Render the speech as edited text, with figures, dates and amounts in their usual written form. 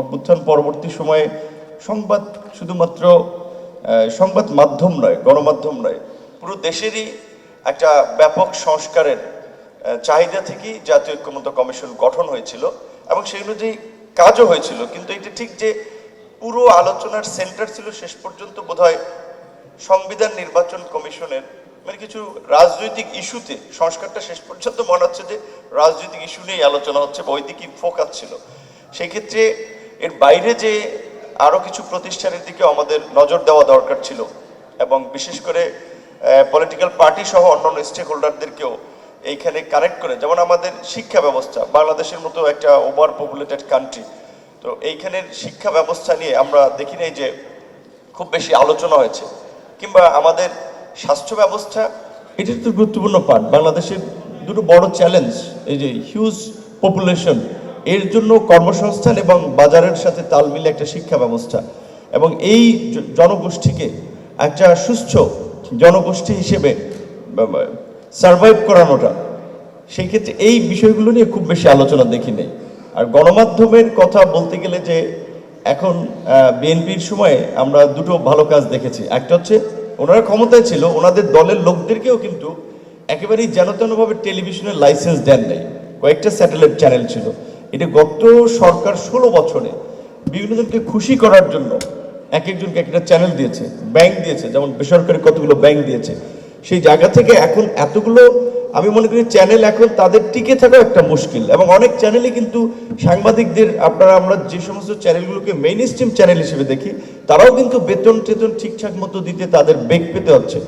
অভ্যুত্থান পরবর্তী সময়ে সংবাদ শুধুমাত্র সংবাদ মাধ্যম নয়, গণমাধ্যম নয়, পুরো দেশেরই একটা ব্যাপক সংস্কারের চাহিদা থেকেই জাতীয় ঐক্যমত্য কমিশন গঠন হয়েছিল এবং সেই অনুযায়ী কাজও হয়েছিল। কিন্তু এটা ঠিক যে পুরো আলোচনার সেন্টার ছিল শেষ পর্যন্ত বোধহয় সংবিধান নির্বাচন কমিশনের মানে কিছু রাজনৈতিক ইস্যুতে সংস্কারটা শেষ পর্যন্ত মনে হচ্ছে যে রাজনৈতিক ইস্যু নিয়েই আলোচনা হচ্ছে, বৈদিকই ফোকাস ছিল। সেই ক্ষেত্রে এর বাইরে যে আরও কিছু প্রতিষ্ঠানের দিকে আমাদের নজর দেওয়া দরকার ছিল এবং বিশেষ করে পলিটিক্যাল পার্টি সহ অন্যান্য স্টেক হোল্ডারদেরকেও এইখানে কানেক্ট করে, যেমন আমাদের শিক্ষা ব্যবস্থা, বাংলাদেশের মতো একটা ওভার পপুলেটেড কান্ট্রি, তো এইখানের শিক্ষা ব্যবস্থা নিয়ে আমরা দেখি নাই যে খুব বেশি আলোচনা হয়েছে, কিংবা আমাদের স্বাস্থ্য ব্যবস্থা, এটা তো গুরুত্বপূর্ণ পার্ট। বাংলাদেশের দুটো বড় চ্যালেঞ্জ, এই যে হিউজ পপুলেশন, এর জন্য কর্মসংস্থান এবং বাজারের সাথে তাল মিলে একটা শিক্ষা ব্যবস্থা এবং এই জনগোষ্ঠীকে একটা সুস্থ জনগোষ্ঠী হিসেবে সার্ভাইভ করানোটা, সেই ক্ষেত্রে এই বিষয়গুলো নিয়ে খুব বেশি আলোচনা দেখি নেই। আর গণমাধ্যমের কথা বলতে গেলে যে এখন বিএনপির সময়ে আমরা দুটো ভালো কাজ দেখেছি। একটা হচ্ছে ওনারা ক্ষমতায় ছিল, ওনাদের দলের লোকদেরকেও কিন্তু একেবারেই যেন তেনভাবে টেলিভিশনের লাইসেন্স দেন নাই, কয়েকটা স্যাটেলাইট চ্যানেল ছিল। এটা গত সরকার 16 বছরে বিভিন্ন জনকে খুশি করার জন্য এক একজনকে একটা চ্যানেল দিয়েছে, ব্যাংক দিয়েছে, যেমন বেসরকারি কতগুলো ব্যাংক দিয়েছে। সেই জায়গা থেকে এখন এতগুলো আমি মনে করি চ্যানেল এখন তাদের টিকে থাকা একটা মুশকিল, এবং অনেক চ্যানেলই কিন্তু সাংবাদিকদের আমরা যে সমস্ত চ্যানেলগুলোকে মেইন স্ট্রিম চ্যানেল হিসেবে দেখি, তারাও কিন্তু বেতন টেতন ঠিকঠাক মতো দিতে তাদের বেগ পেতে হচ্ছে।